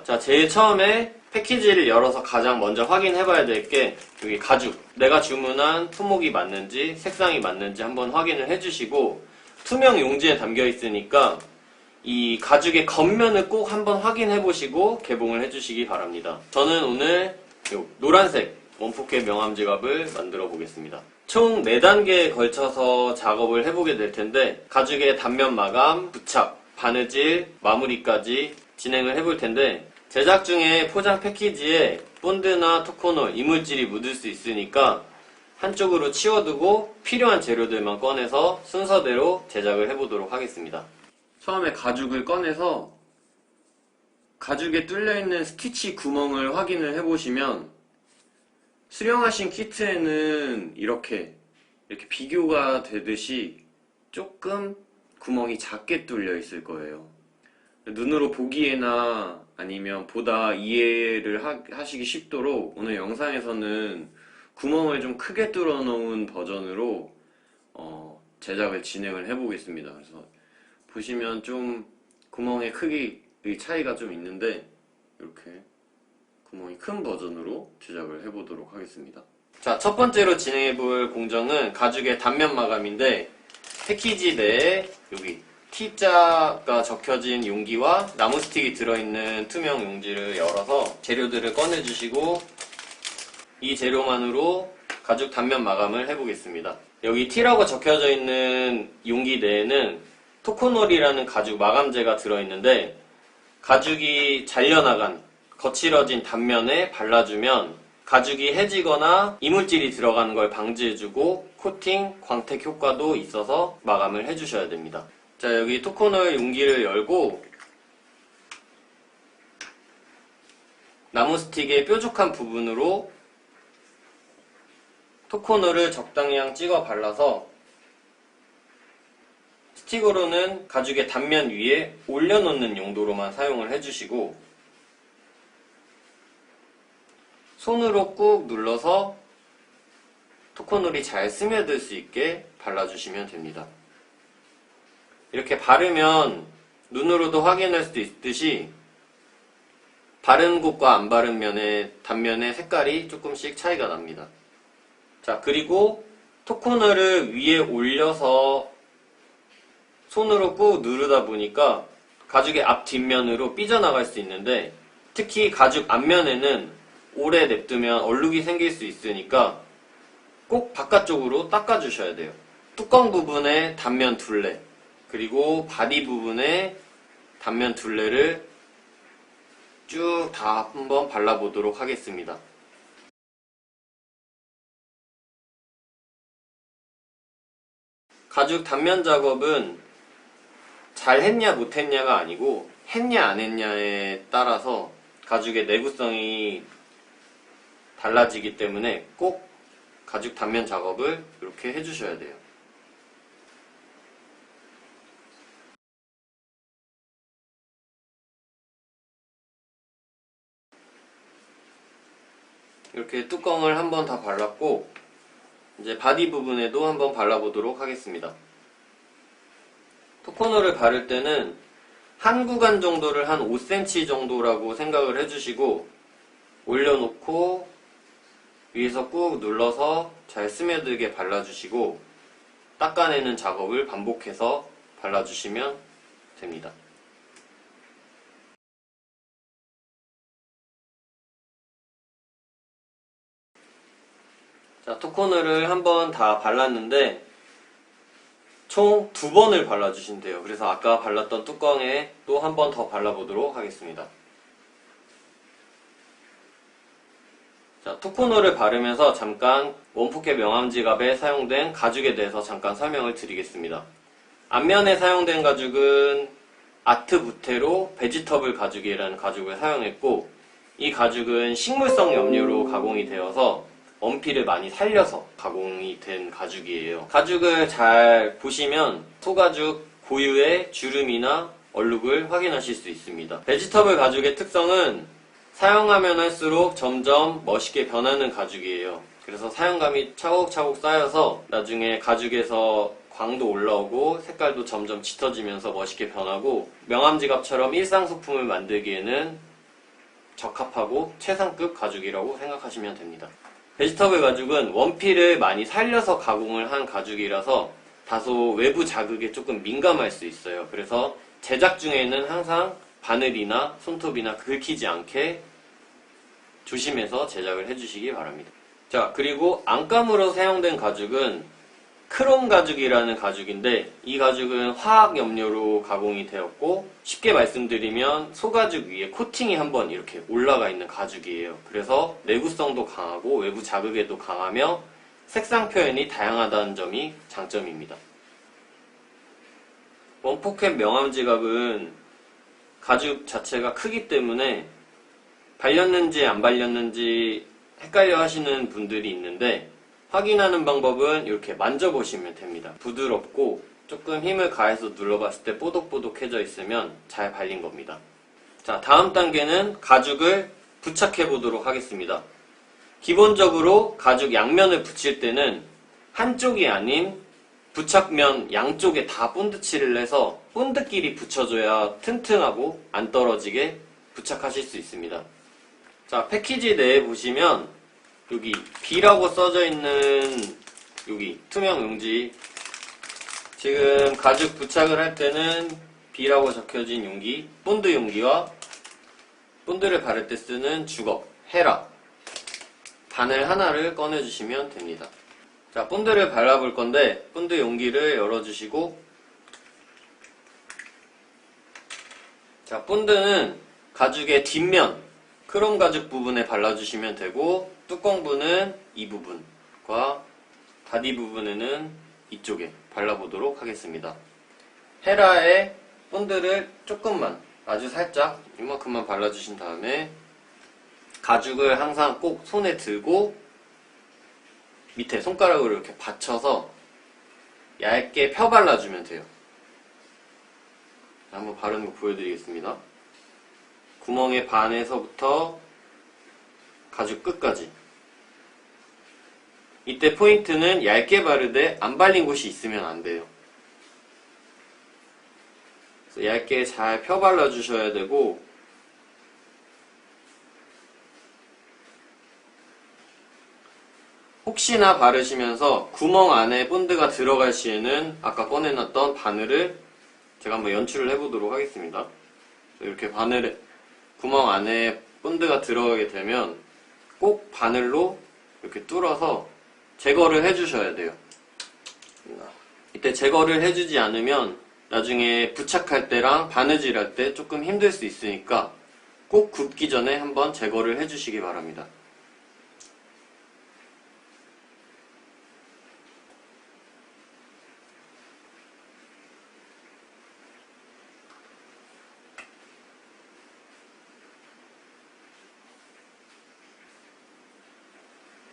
자, 제일 처음에 패키지를 열어서 가장 먼저 확인해 봐야 될 게 여기 가죽, 내가 주문한 품목이 맞는지 색상이 맞는지 한번 확인을 해주시고, 투명 용지에 담겨 있으니까 이 가죽의 겉면을 꼭 한번 확인해 보시고 개봉을 해주시기 바랍니다. 저는 오늘 요 노란색 원포켓 명암 지갑을 만들어 보겠습니다. 총 4단계에 걸쳐서 작업을 해보게 될 텐데, 가죽의 단면 마감, 부착, 바느질, 마무리까지 진행을 해볼 텐데, 제작 중에 포장 패키지에 본드나 토코놀, 이물질이 묻을 수 있으니까 한쪽으로 치워두고 필요한 재료들만 꺼내서 순서대로 제작을 해보도록 하겠습니다. 처음에 가죽을 꺼내서 가죽에 뚫려있는 스티치 구멍을 확인을 해보시면, 수령하신 키트에는 이렇게 비교가 되듯이 조금 구멍이 작게 뚫려 있을 거예요. 눈으로 보기에나 아니면 보다 이해를 하시기 쉽도록 오늘 영상에서는 구멍을 좀 크게 뚫어 놓은 버전으로 제작을 진행을 해 보겠습니다. 그래서 보시면 좀 구멍의 크기의 차이가 좀 있는데, 이렇게 구멍이 큰 버전으로 제작을 해 보도록 하겠습니다. 자, 첫 번째로 진행해 볼 공정은 가죽의 단면 마감인데, 패키지 내에 여기 T자가 적혀진 용기와 나무 스틱이 들어있는 투명 용지를 열어서 재료들을 꺼내주시고, 이 재료만으로 가죽 단면 마감을 해보겠습니다. 여기 T라고 적혀져 있는 용기 내에는 토코놀이라는 가죽 마감제가 들어있는데, 가죽이 잘려나간 거칠어진 단면에 발라주면 가죽이 해지거나 이물질이 들어가는 걸 방지해주고 코팅, 광택 효과도 있어서 마감을 해주셔야 됩니다. 자, 여기 토코놀 용기를 열고 나무 스틱의 뾰족한 부분으로 토코놀을 적당량 찍어 발라서 스틱으로는 가죽의 단면 위에 올려놓는 용도로만 사용을 해주시고, 손으로 꾹 눌러서 토코놀이 잘 스며들 수 있게 발라주시면 됩니다. 이렇게 바르면 눈으로도 확인할 수도 있듯이 바른 곳과 안 바른 면의 단면의 색깔이 조금씩 차이가 납니다. 자, 그리고 토코놀을 위에 올려서 손으로 꾹 누르다 보니까 가죽의 앞 뒷면으로 삐져나갈 수 있는데, 특히 가죽 앞면에는 오래 냅두면 얼룩이 생길 수 있으니까 꼭 바깥쪽으로 닦아주셔야 돼요. 뚜껑 부분의 단면 둘레, 그리고 바디 부분의 단면 둘레를 쭉 다 한번 발라보도록 하겠습니다. 가죽 단면 작업은 잘 했냐 못했냐가 아니고 했냐 안 했냐에 따라서 가죽의 내구성이 달라지기 때문에 꼭 가죽 단면 작업을 이렇게 해주셔야 돼요. 이렇게 뚜껑을 한번 다 발랐고, 이제 바디 부분에도 한번 발라보도록 하겠습니다. 토코놀을 바를 때는 한 구간 정도를 한 5cm 정도라고 생각을 해주시고, 올려놓고 위에서 꾹 눌러서 잘 스며들게 발라주시고 닦아내는 작업을 반복해서 발라주시면 됩니다. 자, 토코놀을 한번 다 발랐는데 총 2번을 발라주신대요. 그래서 아까 발랐던 뚜껑에 또 한 번 더 발라보도록 하겠습니다. 자, 토코놀을 바르면서 잠깐 원포켓 명암 지갑에 사용된 가죽에 대해서 잠깐 설명을 드리겠습니다. 앞면에 사용된 가죽은 아트부테로 베지터블 가죽이라는 가죽을 사용했고, 이 가죽은 식물성 염료로 가공이 되어서 원피를 많이 살려서 가공이 된 가죽이에요. 가죽을 잘 보시면 소가죽 고유의 주름이나 얼룩을 확인하실 수 있습니다. 베지터블 가죽의 특성은 사용하면 할수록 점점 멋있게 변하는 가죽이에요. 그래서 사용감이 차곡차곡 쌓여서 나중에 가죽에서 광도 올라오고 색깔도 점점 짙어지면서 멋있게 변하고, 명암 지갑처럼 일상 소품을 만들기에는 적합하고 최상급 가죽이라고 생각하시면 됩니다. 베지터블 가죽은 원피를 많이 살려서 가공을 한 가죽이라서 다소 외부 자극에 조금 민감할 수 있어요. 그래서 제작 중에는 항상 바늘이나 손톱이나 긁히지 않게 조심해서 제작을 해주시기 바랍니다. 자, 그리고 안감으로 사용된 가죽은 크롬 가죽이라는 가죽인데, 이 가죽은 화학 염료로 가공이 되었고, 쉽게 말씀드리면 소가죽 위에 코팅이 한번 이렇게 올라가 있는 가죽이에요. 그래서 내구성도 강하고 외부 자극에도 강하며 색상 표현이 다양하다는 점이 장점입니다. 원포켓 명암 지갑은 가죽 자체가 크기 때문에 발렸는지 안 발렸는지 헷갈려 하시는 분들이 있는데, 확인하는 방법은 이렇게 만져보시면 됩니다. 부드럽고 조금 힘을 가해서 눌러봤을 때 뽀독뽀독해져 있으면 잘 발린 겁니다. 자, 다음 단계는 가죽을 부착해 보도록 하겠습니다. 기본적으로 가죽 양면을 붙일 때는 한쪽이 아닌 부착면 양쪽에 다 본드칠을 해서 본드끼리 붙여줘야 튼튼하고 안 떨어지게 부착하실 수 있습니다. 자, 패키지 내에 보시면 여기 B라고 써져 있는 여기 투명 용지, 지금 가죽 부착을 할 때는 B라고 적혀진 용기, 본드 용기와 본드를 바를 때 쓰는 주걱, 헤라, 바늘 하나를 꺼내주시면 됩니다. 자, 본드를 발라볼 건데 본드 용기를 열어주시고, 자, 본드는 가죽의 뒷면, 크롬 가죽 부분에 발라주시면 되고, 뚜껑부는 이 부분과 바디 부분에는 이쪽에 발라보도록 하겠습니다. 헤라에 본드를 조금만, 아주 살짝 이만큼만 발라주신 다음에 가죽을 항상 꼭 손에 들고 밑에 손가락으로 이렇게 받쳐서 얇게 펴 발라주면 돼요. 한번 바르는 거 보여드리겠습니다. 구멍의 반에서부터 가죽 끝까지. 이때 포인트는 얇게 바르되 안 발린 곳이 있으면 안 돼요. 그래서 얇게 잘 펴 발라주셔야 되고, 혹시나 바르시면서 구멍 안에 본드가 들어갈 시에는 아까 꺼내놨던 바늘을 제가 한번 연출을 해보도록 하겠습니다. 이렇게 바늘에 구멍 안에 본드가 들어가게 되면 꼭 바늘로 이렇게 뚫어서 제거를 해주셔야 돼요. 이때 제거를 해주지 않으면 나중에 부착할 때랑 바느질할 때 조금 힘들 수 있으니까 꼭 굽기 전에 한번 제거를 해주시기 바랍니다.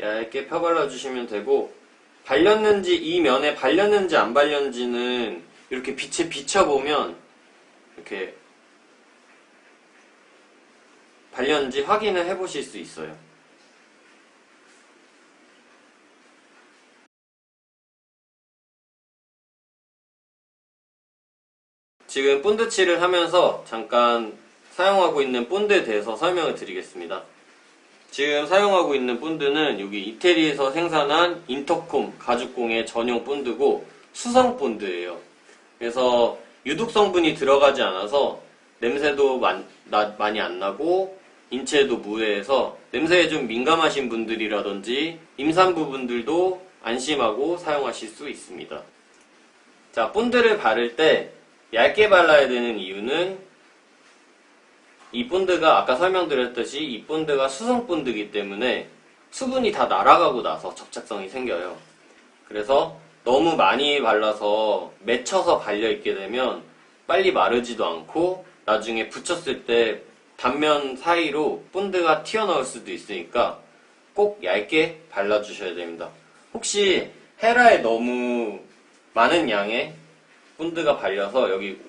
얇게 펴 발라주시면 되고, 발렸는지, 이 면에 발렸는지 안 발렸는지는 이렇게 빛에 비춰보면 이렇게 발렸는지 확인을 해보실 수 있어요. 지금 본드칠을 하면서 잠깐 사용하고 있는 본드에 대해서 설명을 드리겠습니다. 지금 사용하고 있는 본드는 여기 이태리에서 생산한 인터콤 가죽공예 전용 본드고 수성 본드예요. 그래서 유독 성분이 들어가지 않아서 냄새도 많이 안 나고 인체에도 무해해서 냄새에 좀 민감하신 분들이라든지 임산부 분들도 안심하고 사용하실 수 있습니다. 자, 본드를 바를 때 얇게 발라야 되는 이유는 이 본드가 아까 설명드렸듯이 이 본드가 수성 본드이기 때문에 수분이 다 날아가고 나서 접착성이 생겨요. 그래서 너무 많이 발라서 맺혀서 발려있게 되면 빨리 마르지도 않고 나중에 붙였을 때 단면 사이로 본드가 튀어나올 수도 있으니까 꼭 얇게 발라주셔야 됩니다. 혹시 헤라에 너무 많은 양의 본드가 발려서 여기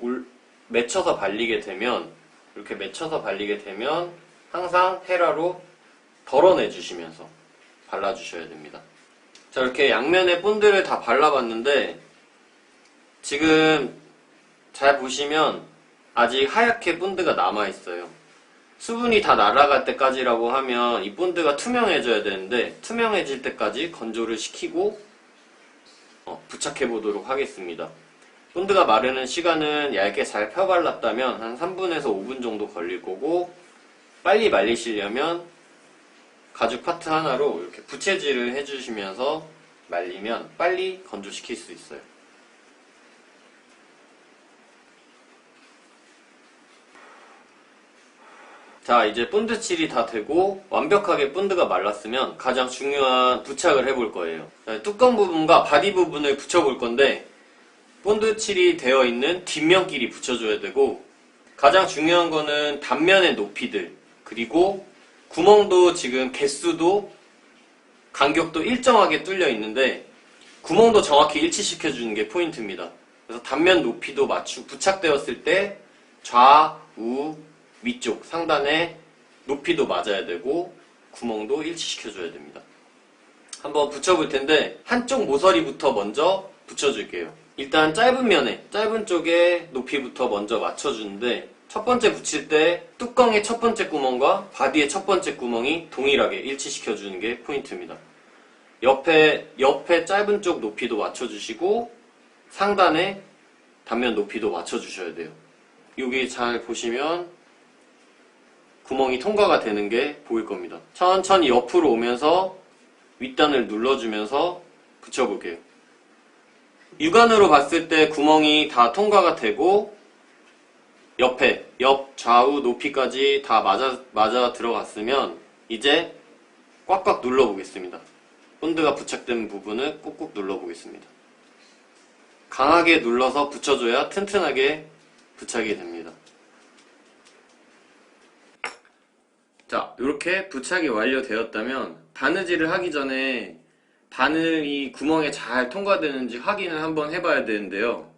맺혀서 발리게 되면, 이렇게 맺혀서 발리게 되면 항상 헤라로 덜어내주시면서 발라주셔야 됩니다. 자, 이렇게 양면에 본드를 다 발라봤는데 지금 잘 보시면 아직 하얗게 본드가 남아있어요. 수분이 다 날아갈 때까지라고 하면 이 본드가 투명해져야 되는데 투명해질 때까지 건조를 시키고 부착해 보도록 하겠습니다. 본드가 마르는 시간은 얇게 잘 펴발랐다면 한 3분에서 5분 정도 걸릴 거고, 빨리 말리시려면 가죽 파트 하나로 이렇게 부채질을 해주시면서 말리면 빨리 건조시킬 수 있어요. 자, 이제 본드 칠이 다 되고 완벽하게 본드가 말랐으면 가장 중요한 부착을 해볼 거예요. 뚜껑 부분과 바디 부분을 붙여볼 건데, 본드 칠이 되어 있는 뒷면끼리 붙여줘야 되고, 가장 중요한 거는 단면의 높이들, 그리고 구멍도 지금 개수도 간격도 일정하게 뚫려 있는데 구멍도 정확히 일치시켜주는 게 포인트입니다. 그래서 단면 높이도 부착되었을 때 좌우 위쪽 상단의 높이도 맞아야 되고 구멍도 일치시켜줘야 됩니다. 한번 붙여볼 텐데 한쪽 모서리부터 먼저 붙여줄게요. 일단 짧은 쪽에 높이부터 먼저 맞춰주는데, 첫 번째 붙일 때 뚜껑의 첫 번째 구멍과 바디의 첫 번째 구멍이 동일하게 일치시켜주는 게 포인트입니다. 옆에 짧은 쪽 높이도 맞춰주시고 상단에 단면 높이도 맞춰주셔야 돼요. 여기 잘 보시면 구멍이 통과가 되는 게 보일 겁니다. 천천히 옆으로 오면서 윗단을 눌러주면서 붙여볼게요. 육안으로 봤을 때 구멍이 다 통과가 되고 옆 좌우 높이까지 다 맞아 들어갔으면 이제 꽉꽉 눌러보겠습니다. 본드가 부착된 부분을 꾹꾹 눌러보겠습니다. 강하게 눌러서 붙여줘야 튼튼하게 부착이 됩니다. 자, 이렇게 부착이 완료되었다면 바느질을 하기 전에 바늘이 구멍에 잘 통과되는지 확인을 한번 해봐야 되는데요.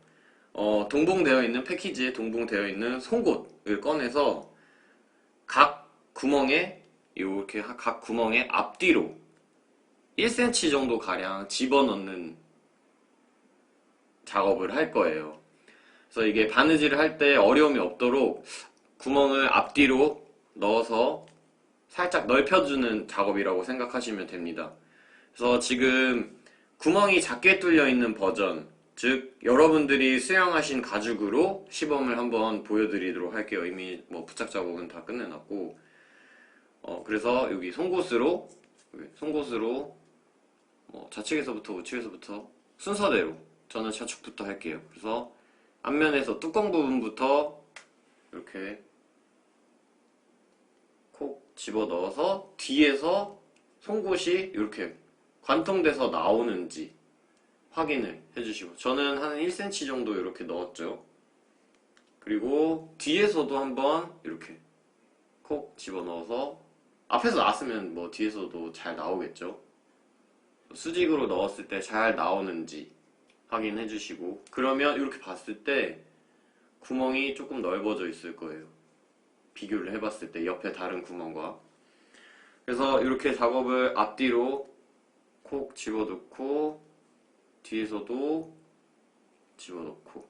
동봉되어 있는 패키지에 동봉되어 있는 송곳을 꺼내서 각 구멍에 앞뒤로 1cm 정도 가량 집어넣는 작업을 할 거예요. 그래서 이게 바느질을 할 때 어려움이 없도록 구멍을 앞뒤로 넣어서 살짝 넓혀주는 작업이라고 생각하시면 됩니다. 그래서 지금 구멍이 작게 뚫려 있는 버전, 즉 여러분들이 수영하신 가죽으로 시범을 한번 보여드리도록 할게요. 이미 부착 작업은 다 끝내놨고, 그래서 여기 송곳으로 좌측에서부터 우측에서부터 순서대로 저는 좌측부터 할게요. 그래서 앞면에서 뚜껑 부분부터 이렇게 콕 집어넣어서 뒤에서 송곳이 이렇게 관통돼서 나오는지 확인을 해주시고, 저는 한 1cm 정도 이렇게 넣었죠. 그리고 뒤에서도 한번 이렇게 콕 집어넣어서, 앞에서 나왔으면 뒤에서도 잘 나오겠죠. 수직으로 넣었을 때 잘 나오는지 확인해 주시고, 그러면 이렇게 봤을 때 구멍이 조금 넓어져 있을 거예요. 비교를 해봤을 때 옆에 다른 구멍과. 그래서 이렇게 작업을 앞뒤로 콕 집어넣고 뒤에서도 집어넣고,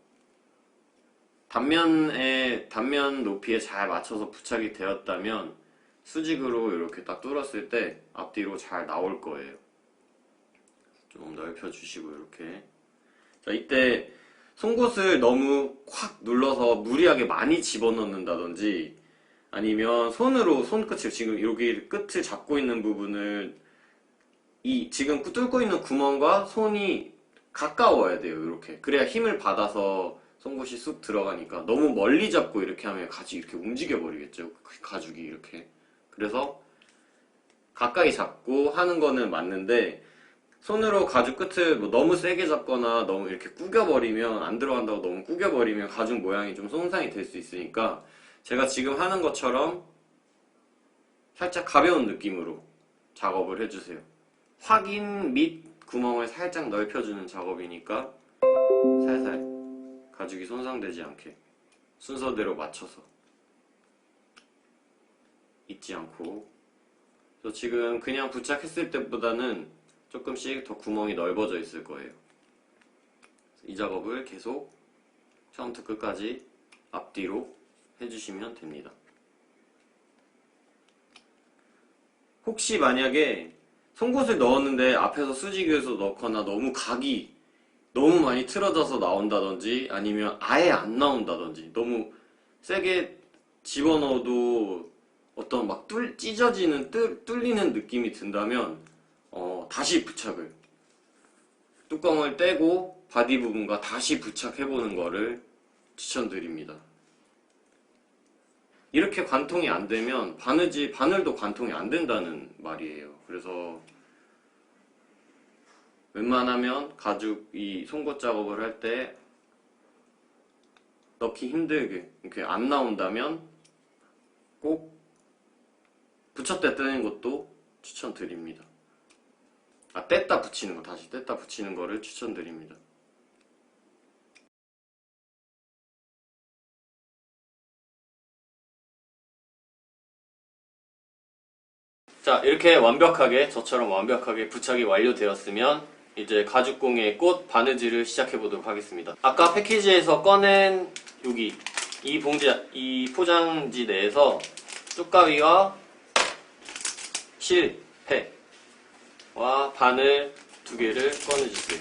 단면 높이에 잘 맞춰서 부착이 되었다면 수직으로 이렇게 딱 뚫었을 때 앞뒤로 잘 나올 거예요. 좀 넓혀주시고 이렇게. 자, 이때 송곳을 너무 콱 눌러서 무리하게 많이 집어넣는다든지, 아니면 손끝을 지금 여기 끝을 잡고 있는 부분을 지금 뚫고 있는 구멍과 손이 가까워야 돼요. 이렇게. 그래야 힘을 받아서 송곳이 쑥 들어가니까, 너무 멀리 잡고 이렇게 하면 가죽이 이렇게 움직여 버리겠죠. 가죽이 이렇게. 그래서 가까이 잡고 하는 거는 맞는데, 손으로 가죽 끝을 너무 세게 잡거나 너무 이렇게 구겨버리면, 안 들어간다고 너무 구겨버리면 가죽 모양이 좀 손상이 될 수 있으니까, 제가 지금 하는 것처럼 살짝 가벼운 느낌으로 작업을 해주세요. 확인 및 구멍을 살짝 넓혀주는 작업이니까 살살 가죽이 손상되지 않게 순서대로 맞춰서 잊지 않고. 그래서 지금 그냥 부착했을 때보다는 조금씩 더 구멍이 넓어져 있을 거예요. 이 작업을 계속 처음부터 끝까지 앞뒤로 해주시면 됩니다. 혹시 만약에 송곳을 넣었는데 앞에서 수직에서 넣거나 너무 각이 너무 많이 틀어져서 나온다든지 아니면 아예 안 나온다든지 너무 세게 집어넣어도 어떤 막 찢어지는 뚫리는 느낌이 든다면 다시 부착을 뚜껑을 떼고 바디 부분과 다시 부착해보는 거를 추천드립니다. 이렇게 관통이 안 되면 바늘도 관통이 안 된다는 말이에요. 그래서 웬만하면 가죽 이 송곳 작업을 할 때 넣기 힘들게 이렇게 안 나온다면 꼭 붙였다 떼는 것도 추천드립니다. 뗐다 붙이는 거, 다시 뗐다 붙이는 거를 추천드립니다. 자, 이렇게 저처럼 완벽하게 부착이 완료되었으면 이제 가죽공예 꽃 바느질을 시작해 보도록 하겠습니다. 아까 패키지에서 꺼낸 여기 이 포장지 내에서 쪽가위와 실패와 바늘 2개를 꺼내주세요.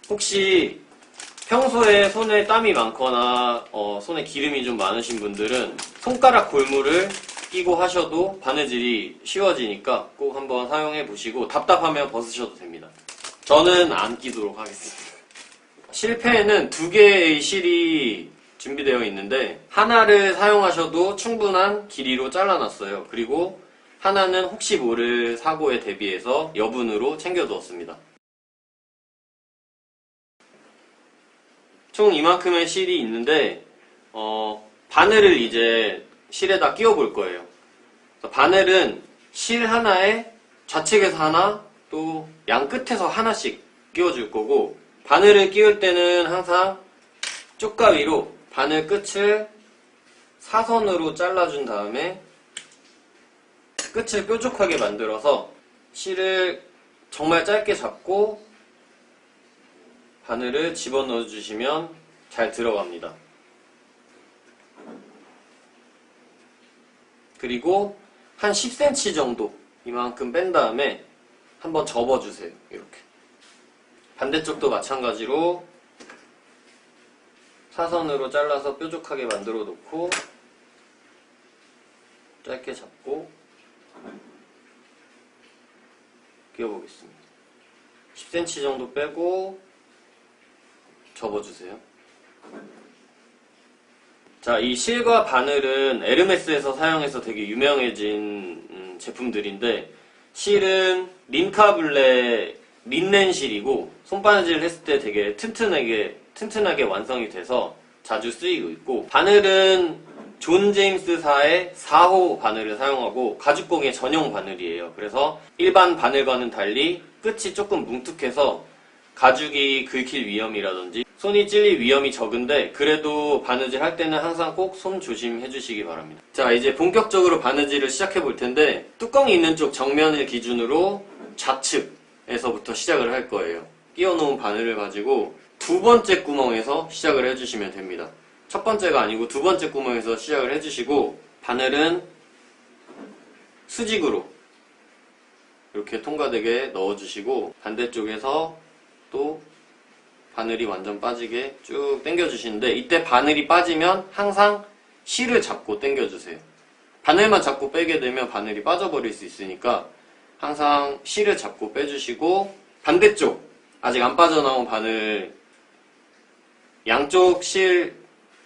혹시 평소에 손에 땀이 많거나 손에 기름이 좀 많으신 분들은 손가락 골무를 끼고 하셔도 바느질이 쉬워지니까 꼭 한번 사용해 보시고 답답하면 벗으셔도 됩니다. 저는 안 끼도록 하겠습니다. 실패에는 2개의 실이 준비되어 있는데 하나를 사용하셔도 충분한 길이로 잘라놨어요. 그리고 하나는 혹시 모를 사고에 대비해서 여분으로 챙겨두었습니다. 총 이만큼의 실이 있는데 바늘을 이제 실에다 끼워 볼 거예요. 바늘은 실 하나에 좌측에서 하나, 또 양 끝에서 하나씩 끼워줄 거고, 바늘을 끼울 때는 항상 쪽가위로 바늘 끝을 사선으로 잘라준 다음에 끝을 뾰족하게 만들어서 실을 정말 짧게 잡고 바늘을 집어넣어 주시면 잘 들어갑니다. 그리고 한 10cm 정도 이만큼 뺀 다음에 한번 접어주세요. 이렇게. 반대쪽도 마찬가지로 사선으로 잘라서 뾰족하게 만들어 놓고 짧게 잡고 끼워보겠습니다. 10cm 정도 빼고 접어주세요. 자, 이 실과 바늘은 에르메스에서 사용해서 되게 유명해진 제품들인데, 실은 린카블레 린넨 실이고 손바느질을 했을 때 되게 튼튼하게 완성이 돼서 자주 쓰이고 있고, 바늘은 존 제임스사의 4호 바늘을 사용하고 가죽공예 전용 바늘이에요. 그래서 일반 바늘과는 달리 끝이 조금 뭉툭해서 가죽이 긁힐 위험이라든지 손이 찔릴 위험이 적은데, 그래도 바느질 할 때는 항상 꼭 손 조심해 주시기 바랍니다. 자, 이제 본격적으로 바느질을 시작해 볼 텐데, 뚜껑이 있는 쪽 정면을 기준으로 좌측에서부터 시작을 할 거예요. 끼워 놓은 바늘을 가지고 2번째 구멍에서 시작을 해 주시면 됩니다. 첫 번째가 아니고 2번째 구멍에서 시작을 해 주시고, 바늘은 수직으로 이렇게 통과되게 넣어 주시고, 반대쪽에서 또 바늘이 완전 빠지게 쭉 당겨주시는데, 이때 바늘이 빠지면 항상 실을 잡고 당겨주세요. 바늘만 잡고 빼게 되면 바늘이 빠져버릴 수 있으니까 항상 실을 잡고 빼주시고, 반대쪽 아직 안 빠져나온 바늘 양쪽 실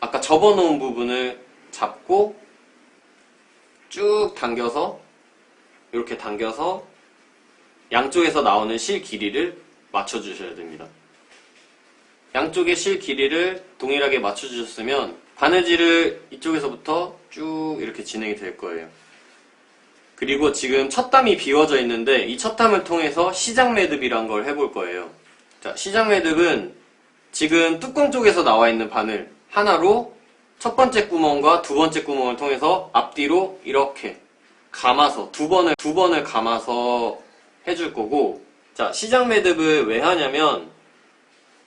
아까 접어놓은 부분을 잡고 쭉 당겨서 이렇게 당겨서 양쪽에서 나오는 실 길이를 맞춰주셔야 됩니다. 양쪽의 실 길이를 동일하게 맞춰주셨으면 바느질을 이쪽에서부터 쭉 이렇게 진행이 될 거예요. 그리고 지금 첫 담이 비워져 있는데, 이 첫 담을 통해서 시작 매듭이란 걸 해볼 거예요. 자, 시작 매듭은 지금 뚜껑 쪽에서 나와 있는 바늘 하나로 첫 번째 구멍과 2번째 구멍을 통해서 앞뒤로 이렇게 감아서 두 번을 감아서 해줄 거고, 자, 시작 매듭을 왜 하냐면,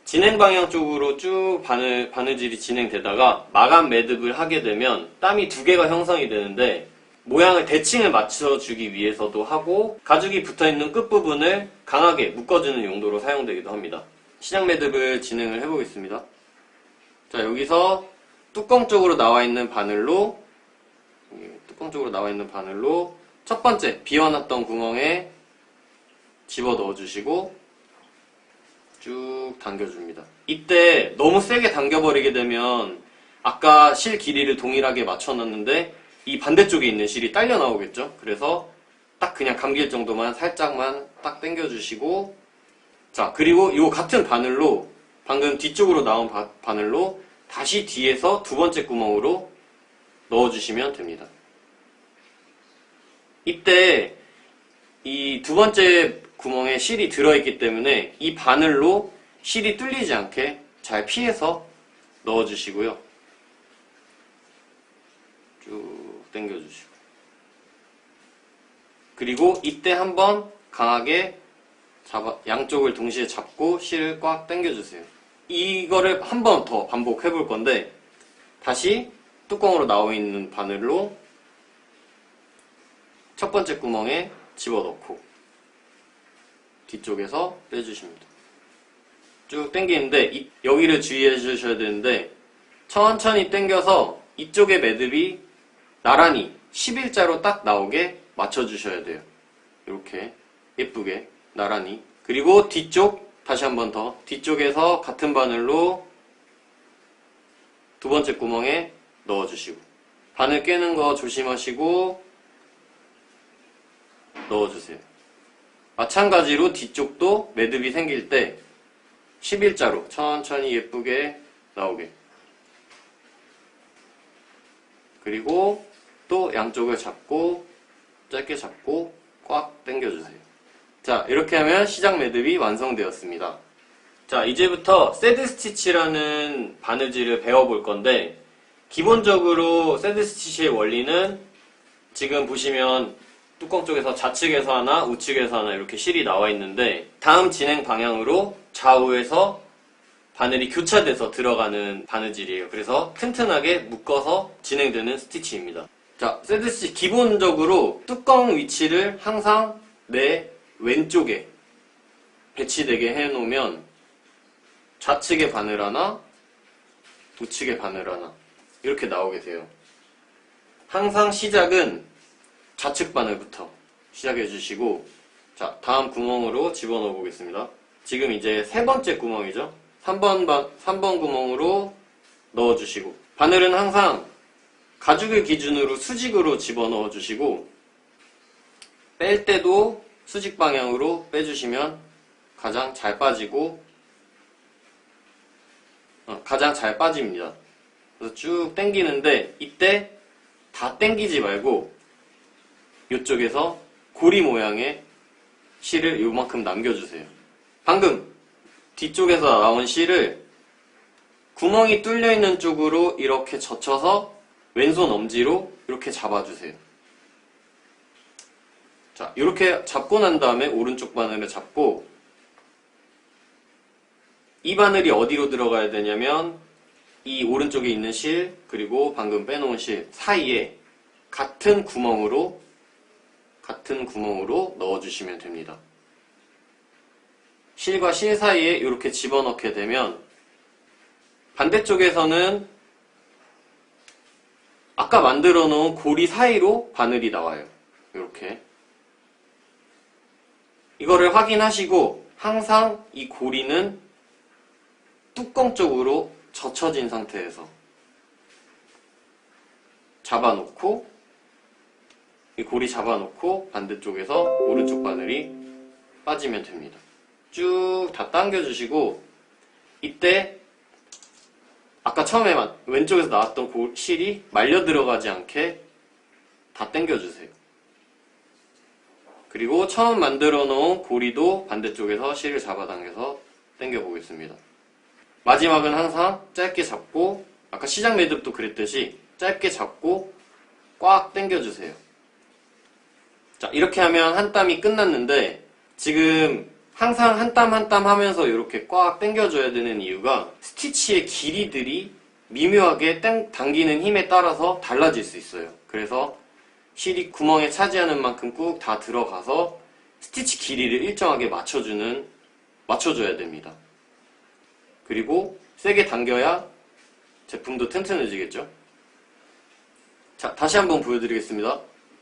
진행 방향 쪽으로 쭉 바느질이 진행되다가 마감 매듭을 하게 되면 땀이 2개가 형성이 되는데, 모양을 대칭을 맞춰주기 위해서도 하고 가죽이 붙어있는 끝부분을 강하게 묶어주는 용도로 사용되기도 합니다. 시작 매듭을 진행을 해보겠습니다. 자, 여기서 뚜껑 쪽으로 나와 있는 바늘로 첫 번째 비워놨던 구멍에 집어 넣어주시고 쭉 당겨줍니다. 이때 너무 세게 당겨버리게 되면 아까 실 길이를 동일하게 맞춰놨는데 이 반대쪽에 있는 실이 딸려 나오겠죠? 그래서 딱 그냥 감길 정도만 살짝만 딱 당겨주시고, 자, 그리고 이 같은 바늘로 방금 뒤쪽으로 나온 바늘로 다시 뒤에서 두 번째 구멍으로 넣어주시면 됩니다. 이때 이 두 번째 구멍에 실이 들어있기 때문에 이 바늘로 실이 뚫리지 않게 잘 피해서 넣어주시고요. 쭉 당겨주시고. 그리고 이때 한번 강하게 양쪽을 동시에 잡고 실을 꽉 당겨주세요. 이거를 한 번 더 반복해 볼 건데, 다시 뚜껑으로 나와 있는 바늘로 첫 번째 구멍에 집어넣고 뒤쪽에서 빼주십니다. 쭉 당기는데 여기를 주의해 주셔야 되는데, 천천히 당겨서 이쪽의 매듭이 나란히 11자로 딱 나오게 맞춰주셔야 돼요. 이렇게 예쁘게 나란히. 그리고 뒤쪽 다시 한 번 더 뒤쪽에서 같은 바늘로 두 번째 구멍에 넣어주시고, 바늘 깨는 거 조심하시고 넣어주세요. 마찬가지로 뒤쪽도 매듭이 생길 때 11자로 천천히 예쁘게 나오게. 그리고 또 양쪽을 잡고 짧게 잡고 꽉 당겨주세요. 자, 이렇게 하면 시작 매듭이 완성되었습니다. 자, 이제부터 새드 스티치라는 바느질을 배워볼 건데, 기본적으로 새드 스티치의 원리는 지금 보시면 뚜껑 쪽에서 좌측에서 하나, 우측에서 하나 이렇게 실이 나와 있는데, 다음 진행 방향으로 좌우에서 바늘이 교차돼서 들어가는 바느질이에요. 그래서 튼튼하게 묶어서 진행되는 스티치입니다. 자, 새드 스티치 기본적으로 뚜껑 위치를 항상 내 왼쪽에 배치되게 해놓으면 좌측에 바늘 하나, 우측에 바늘 하나 이렇게 나오게 돼요. 항상 시작은 좌측 바늘부터 시작해 주시고, 자, 다음 구멍으로 집어넣어 보겠습니다. 지금 이제 세 번째 구멍이죠. 3번 구멍으로 넣어주시고, 바늘은 항상 가죽을 기준으로 수직으로 집어넣어 주시고, 뺄 때도 수직 방향으로 빼주시면 가장 잘 빠지고, 가장 잘 빠집니다. 그래서 쭉 당기는데, 이때 다 당기지 말고 이쪽에서 고리 모양의 실을 요만큼 남겨주세요. 방금 뒤쪽에서 나온 실을 구멍이 뚫려 있는 쪽으로 이렇게 젖혀서 왼손 엄지로 이렇게 잡아주세요. 자, 이렇게 잡고 난 다음에 오른쪽 바늘을 잡고, 이 바늘이 어디로 들어가야 되냐면 이 오른쪽에 있는 실 그리고 방금 빼놓은 실 사이에 같은 구멍으로 넣어주시면 됩니다. 실과 실 사이에 이렇게 집어넣게 되면 반대쪽에서는 아까 만들어 놓은 고리 사이로 바늘이 나와요. 이렇게. 이거를 확인하시고 항상 이 고리는 뚜껑 쪽으로 젖혀진 상태에서 잡아놓고, 이 고리 잡아놓고 반대쪽에서 오른쪽 바늘이 빠지면 됩니다. 쭉 다 당겨주시고, 이때 아까 처음에 왼쪽에서 나왔던 실이 말려 들어가지 않게 다 당겨주세요. 그리고 처음 만들어 놓은 고리도 반대쪽에서 실을 잡아당겨서 당겨 보겠습니다. 마지막은 항상 짧게 잡고, 아까 시작 매듭도 그랬듯이 짧게 잡고 꽉 당겨주세요. 자, 이렇게 하면 한 땀이 끝났는데, 지금 항상 한 땀 한 땀 하면서 이렇게 꽉 당겨줘야 되는 이유가 스티치의 길이들이 미묘하게 당기는 힘에 따라서 달라질 수 있어요. 그래서 실이 구멍에 차지하는 만큼 꾹 다 들어가서 스티치 길이를 일정하게 맞춰줘야 됩니다. 그리고 세게 당겨야 제품도 튼튼해지겠죠? 자, 다시 한번 보여드리겠습니다.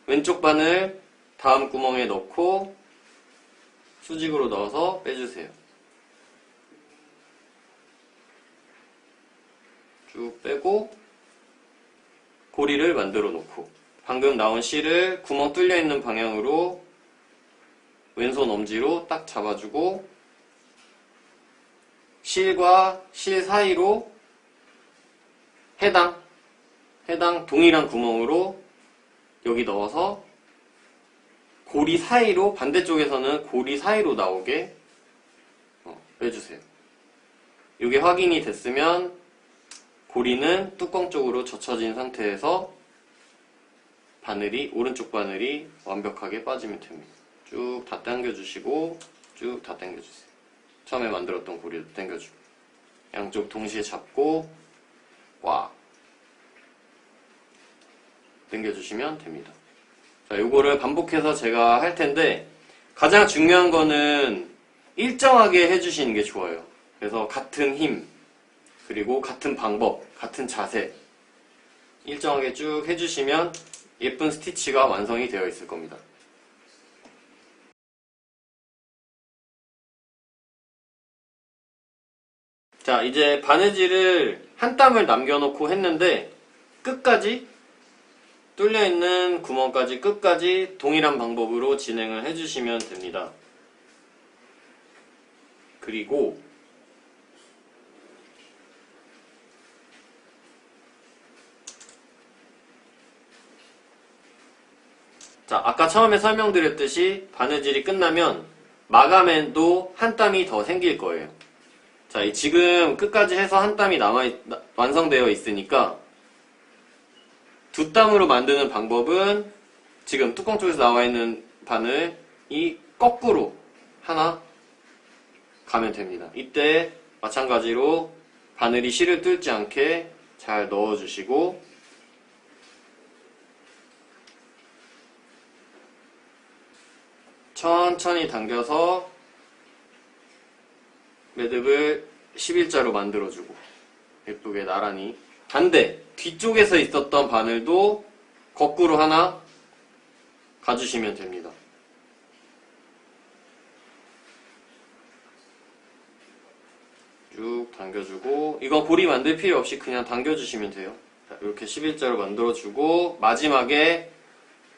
왼쪽 바늘 다음 구멍에 넣고 수직으로 넣어서 빼주세요. 쭉 빼고 고리를 만들어 놓고 방금 나온 실을 구멍 뚫려 있는 방향으로 왼손 엄지로 딱 잡아주고 실과 실 사이로 해당 동일한 구멍으로 여기 넣어서 고리 사이로, 반대쪽에서는 고리 사이로 나오게 빼주세요. 이게 확인이 됐으면 고리는 뚜껑 쪽으로 젖혀진 상태에서 오른쪽 바늘이 완벽하게 빠지면 됩니다. 쭉 다 당겨주시고 쭉 다 당겨주세요. 처음에 만들었던 고리도 당겨주고 양쪽 동시에 잡고 꽉 당겨주시면 됩니다. 자, 요거를 반복해서 제가 할 텐데 가장 중요한 거는 일정하게 해주시는 게 좋아요. 그래서 같은 힘, 그리고 같은 방법, 같은 자세 일정하게 쭉 해주시면 예쁜 스티치가 완성이 되어 있을 겁니다. 자, 이제 바느질을 한 땀을 남겨놓고 했는데 끝까지 뚫려있는 구멍까지 끝까지 동일한 방법으로 진행을 해주시면 됩니다. 그리고 자, 아까 처음에 설명드렸듯이 바느질이 끝나면 마감에도 한 땀이 더 생길 거예요. 자, 지금 끝까지 해서 한 땀이 완성되어 있으니까 두 땀으로 만드는 방법은 지금 뚜껑 쪽에서 나와 있는 바늘이 거꾸로 하나 가면 됩니다. 이때 마찬가지로 바늘이 실을 뚫지 않게 잘 넣어주시고 천천히 당겨서 매듭을 11자로 만들어주고 예쁘게 나란히 반대 뒤쪽에서 있었던 바늘도 거꾸로 하나 가주시면 됩니다. 쭉 당겨주고 이건 고리 만들 필요 없이 그냥 당겨주시면 돼요. 자, 이렇게 11자로 만들어주고 마지막에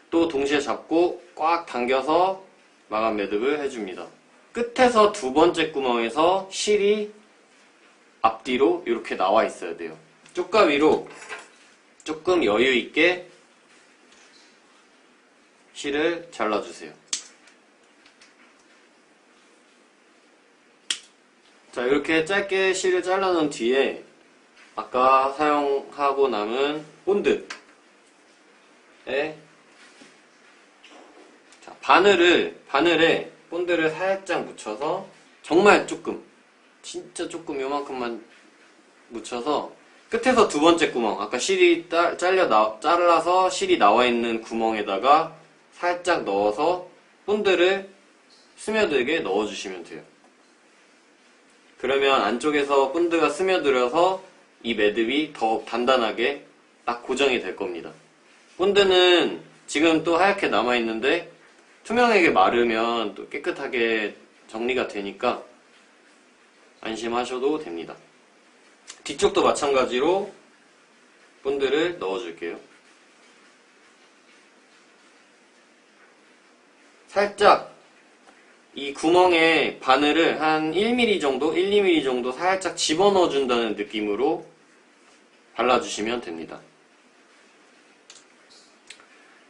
또 동시에 잡고 꽉 당겨서 마감 매듭을 해줍니다. 끝에서 두 번째 구멍에서 실이 앞뒤로 이렇게 나와 있어야 돼요. 쪽가위로 조금 여유 있게 실을 잘라주세요. 자, 이렇게 짧게 실을 잘라놓은 뒤에 아까 사용하고 남은 본드에 바늘에 본드를 살짝 묻혀서 정말 조금 진짜 조금 요만큼만 묻혀서 끝에서 두 번째 구멍 아까 실이 잘라서 실이 나와 있는 구멍에다가 살짝 넣어서 본드를 스며들게 넣어주시면 돼요. 그러면 안쪽에서 본드가 스며들어서 이 매듭이 더욱 단단하게 딱 고정이 될 겁니다. 본드는 지금 또 하얗게 남아있는데 투명하게 마르면 또 깨끗하게 정리가 되니까 안심하셔도 됩니다. 뒤쪽도 마찬가지로 본드를 넣어줄게요. 살짝 이 구멍에 바늘을 한 1mm 정도, 1, 2mm 정도 살짝 집어넣어 준다는 느낌으로 발라주시면 됩니다.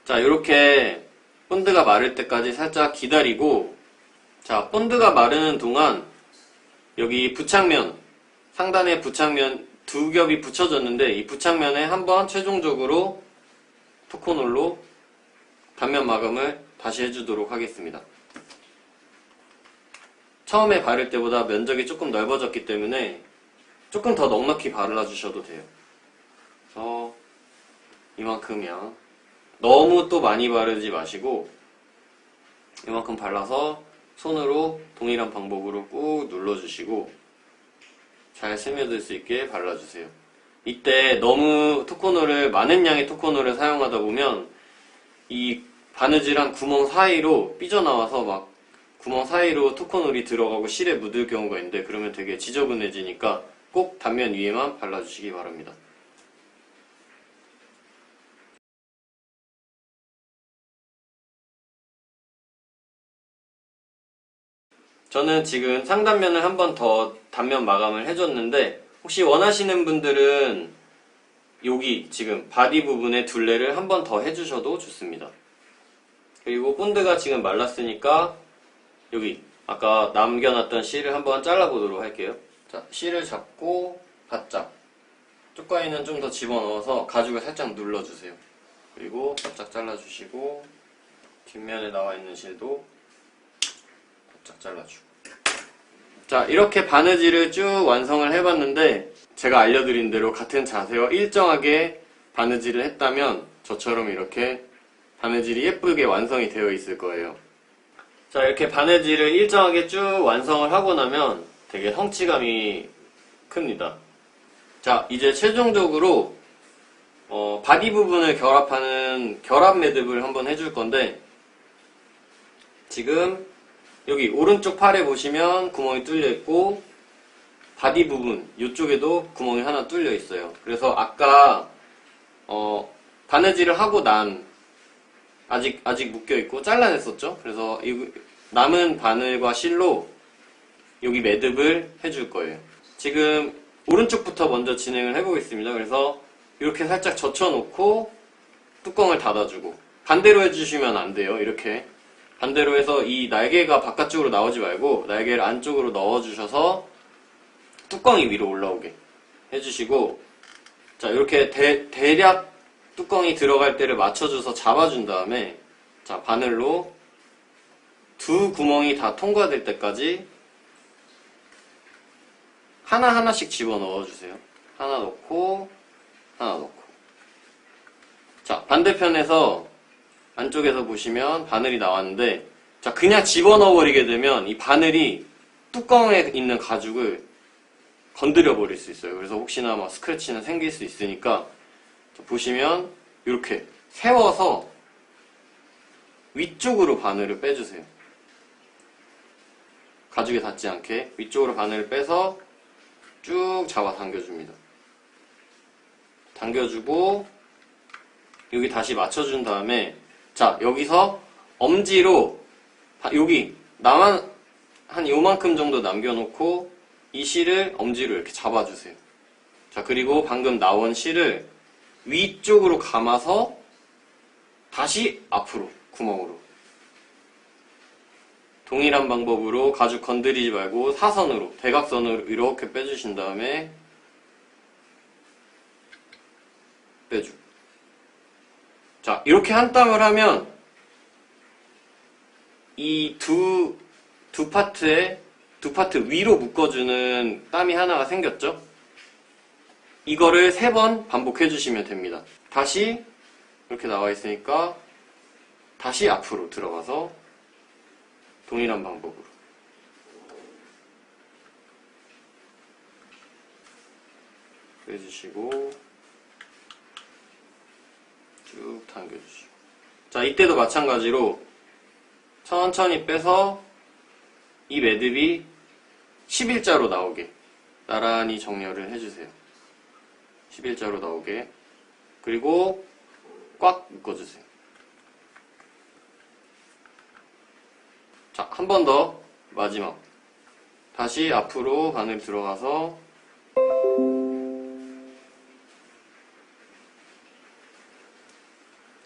자, 이렇게 본드가 마를 때까지 살짝 기다리고, 자, 본드가 마르는 동안 여기 부착면, 상단에 부착면 두 겹이 붙여졌는데 이 부착면에 한번 최종적으로 토코놀로 단면 마감을 다시 해주도록 하겠습니다. 처음에 바를 때보다 면적이 조금 넓어졌기 때문에 조금 더 넉넉히 발라주셔도 돼요. 그래서 이만큼 양 너무 또 많이 바르지 마시고 이만큼 발라서 손으로 동일한 방법으로 꾹 눌러주시고 잘 스며들 수 있게 발라주세요. 이때 너무 토코너를 많은 양의 토코너를 사용하다 보면 이 바느질한 구멍 사이로 삐져나와서 막 구멍 사이로 토코너이 들어가고 실에 묻을 경우가 있는데 그러면 되게 지저분해지니까 꼭 단면 위에만 발라주시기 바랍니다. 저는 지금 상단면을 한 번 더 단면 마감을 해줬는데 혹시 원하시는 분들은 여기 지금 바디 부분에 둘레를 한 번 더 해주셔도 좋습니다. 그리고 본드가 지금 말랐으니까 여기 아까 남겨놨던 실을 한번 잘라보도록 할게요. 자, 실을 잡고 바짝 쪽가위는 좀 더 집어넣어서 가죽을 살짝 눌러주세요. 그리고 바짝 잘라주시고 뒷면에 나와있는 실도 바짝 잘라주고. 자, 이렇게 바느질을 쭉 완성을 해봤는데 제가 알려드린 대로 같은 자세와 일정하게 바느질을 했다면 저처럼 이렇게 바느질이 예쁘게 완성이 되어 있을 거예요. 자, 이렇게 바느질을 일정하게 쭉 완성을 하고 나면 되게 성취감이 큽니다. 자, 이제 최종적으로 바디 부분을 결합하는 결합 매듭을 한번 해줄 건데 지금 여기 오른쪽 팔에 보시면 구멍이 뚫려 있고 바디 부분 이쪽에도 구멍이 하나 뚫려 있어요. 그래서 아까 바느질을 하고 난 아직 묶여 있고 잘라냈었죠. 그래서 이 남은 바늘과 실로 여기 매듭을 해줄 거예요. 지금 오른쪽부터 먼저 진행을 해보겠습니다. 그래서 이렇게 살짝 젖혀놓고 뚜껑을 닫아주고 반대로 해주시면 안 돼요. 이렇게 반대로 해서 이 날개가 바깥쪽으로 나오지 말고 날개를 안쪽으로 넣어주셔서 뚜껑이 위로 올라오게 해주시고 자, 이렇게 대략 뚜껑이 들어갈 때를 맞춰줘서 잡아준 다음에 자, 바늘로 두 구멍이 다 통과될 때까지 하나하나씩 집어넣어주세요. 하나 넣고 하나 넣고. 자, 반대편에서 안쪽에서 보시면 바늘이 나왔는데 자, 그냥 집어넣어버리게 되면 이 바늘이 뚜껑에 있는 가죽을 건드려 버릴 수 있어요. 그래서 혹시나 막 스크래치는 생길 수 있으니까 보시면 이렇게 세워서 위쪽으로 바늘을 빼주세요. 가죽에 닿지 않게 위쪽으로 바늘을 빼서 쭉 잡아 당겨줍니다. 당겨주고 여기 다시 맞춰준 다음에 자, 여기서 엄지로 여기 나만 한 요만큼 정도 남겨놓고 이 실을 엄지로 이렇게 잡아주세요. 자, 그리고 방금 나온 실을 위쪽으로 감아서 다시 앞으로 구멍으로 동일한 방법으로 가죽 건드리지 말고 사선으로 대각선으로 이렇게 빼주신 다음에 빼주고 자, 이렇게 한 땀을 하면 이 두 파트 위로 묶어주는 땀이 하나가 생겼죠? 이거를 3번 반복해 주시면 됩니다. 다시 이렇게 나와 있으니까 다시 앞으로 들어가서 동일한 방법으로 빼주시고 쭉 당겨주시고 자, 이때도 마찬가지로 천천히 빼서 이 매듭이 11자로 나오게 나란히 정렬을 해주세요. 11자로 나오게 그리고 꽉 묶어주세요. 자, 한 번 더 마지막 다시 앞으로 바늘 들어가서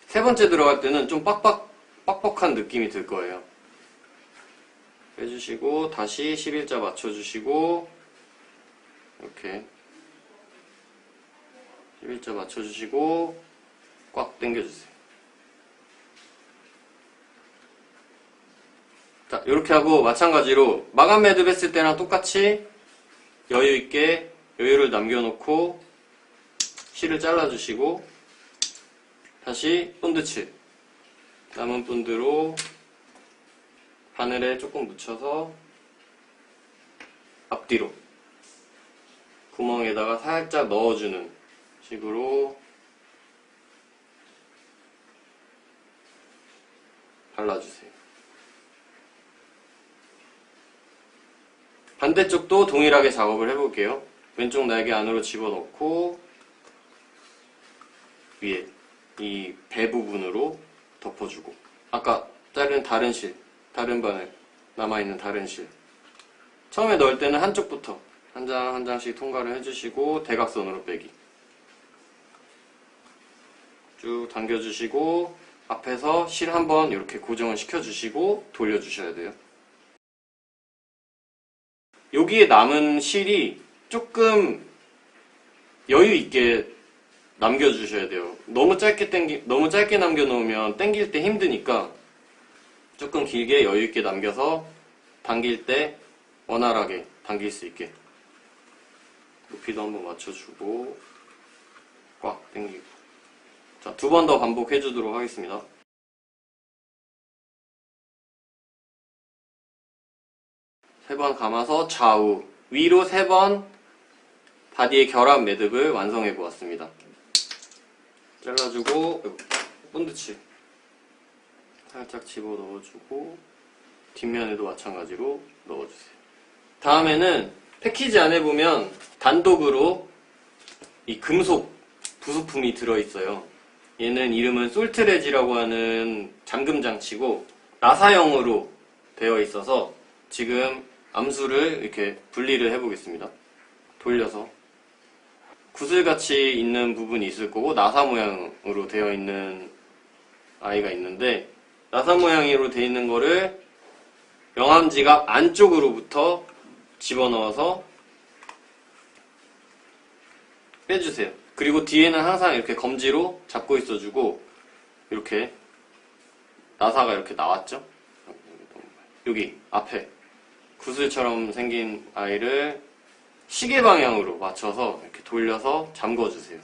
세 번째 들어갈 때는 좀 빡빡한 느낌이 들 거예요. 빼주시고 다시 11자 맞춰주시고 이렇게 11자 맞춰주시고 꽉 당겨주세요. 자, 이렇게 하고 마찬가지로 마감 매듭 했을 때랑 똑같이 여유있게 여유를 남겨놓고 실을 잘라주시고 다시 본드칠, 남은 본드로 바늘에 조금 묻혀서 앞뒤로 구멍에다가 살짝 넣어주는 식으로 발라주세요. 반대쪽도 동일하게 작업을 해볼게요. 왼쪽 날개 안으로 집어넣고 위에 이 배 부분으로 덮어주고, 아까 자른 다른 실, 다른 바늘, 남아있는 다른 실, 처음에 넣을 때는 한쪽부터 한 장 한 장씩 통과를 해주시고 대각선으로 빼기 쭉 당겨주시고 앞에서 실 한번 이렇게 고정을 시켜주시고 돌려주셔야 돼요. 여기에 남은 실이 조금 여유 있게 남겨주셔야 돼요. 너무 짧게 남겨놓으면 당길 때 힘드니까 조금 길게 여유 있게 남겨서 당길 때 원활하게 당길 수 있게 높이도 한번 맞춰주고 꽉 당기고. 자, 2번 더 반복해 주도록 하겠습니다. 세 번 감아서 좌우, 위로 3번 바디의 결합 매듭을 완성해 보았습니다. 잘라주고 본드칠 살짝 집어 넣어주고 뒷면에도 마찬가지로 넣어주세요. 다음에는 패키지 안에 보면 단독으로 이 금속 부속품이 들어있어요. 얘는 이름은 솔트레지라고 하는 잠금 장치고 나사형으로 되어 있어서 지금 암수를 이렇게 분리를 해보겠습니다. 돌려서 구슬같이 있는 부분이 있을 거고 나사 모양으로 되어 있는 아이가 있는데, 나사 모양으로 되어 있는 거를 명암지갑 안쪽으로부터 집어넣어서 빼주세요. 그리고 뒤에는 항상 이렇게 검지로 잡고 있어주고, 이렇게 나사가 이렇게 나왔죠? 여기 앞에 구슬처럼 생긴 아이를 시계 방향으로 맞춰서 이렇게 돌려서 잠궈주세요.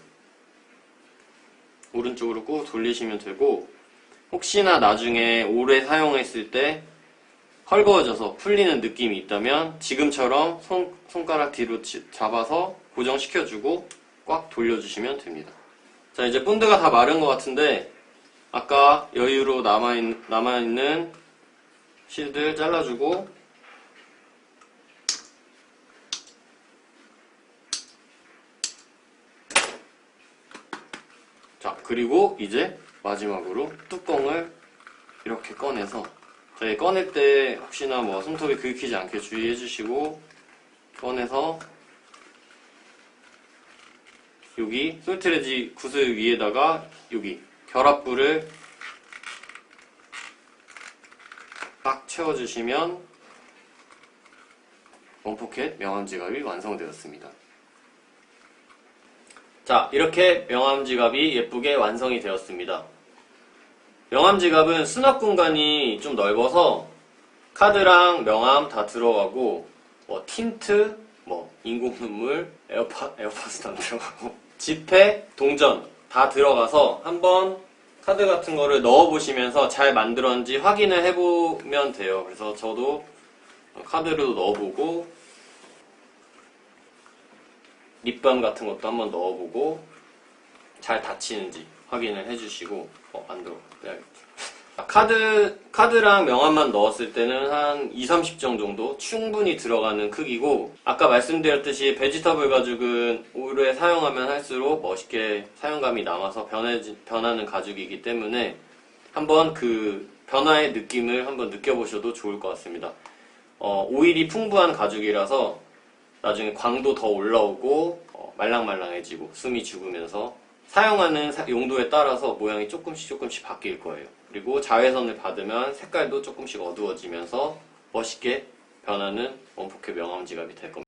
오른쪽으로 꾹 돌리시면 되고, 혹시나 나중에 오래 사용했을 때 헐거워져서 풀리는 느낌이 있다면 지금처럼 손가락 뒤로 잡아서 고정시켜주고 꽉 돌려주시면 됩니다. 자, 이제 본드가 다 마른 것 같은데 아까 여유로 남아있는 실들 잘라주고, 자, 그리고 이제 마지막으로 뚜껑을 이렇게 꺼내서, 저희 꺼낼 때 혹시나 뭐 손톱이 긁히지 않게 주의해 주시고, 꺼내서 여기 솔트레지 구슬 위에다가 여기 결합부를 딱 채워주시면 원포켓 명암지갑이 완성되었습니다. 자, 이렇게 명암지갑이 예쁘게 완성이 되었습니다. 명암지갑은 수납 공간이 좀 넓어서 카드랑 명암 다 들어가고, 뭐 틴트, 뭐 인공눈물, 에어팟은 안 들어가고 지폐, 동전 다 들어가서 한번 카드 같은 거를 넣어보시면서 잘 만들었는지 확인을 해보면 돼요. 그래서 저도 카드를 넣어보고 립밤 같은 것도 한번 넣어보고 잘 닫히는지 확인을 해주시고, 안 들어 빼야겠다. 카드랑 명암만 넣었을 때는 한 2~30정 정도 충분히 들어가는 크기고, 아까 말씀드렸듯이 베지터블 가죽은 오래 사용하면 할수록 멋있게 사용감이 남아서 변하는 가죽이기 때문에 한번 그 변화의 느낌을 한번 느껴보셔도 좋을 것 같습니다. 오일이 풍부한 가죽이라서 나중에 광도 더 올라오고 말랑말랑해지고 숨이 죽으면서 사용하는 용도에 따라서 모양이 조금씩 바뀔 거예요. 그리고 자외선을 받으면 색깔도 조금씩 어두워지면서 멋있게 변하는 원포켓 명암지갑이 될 겁니다.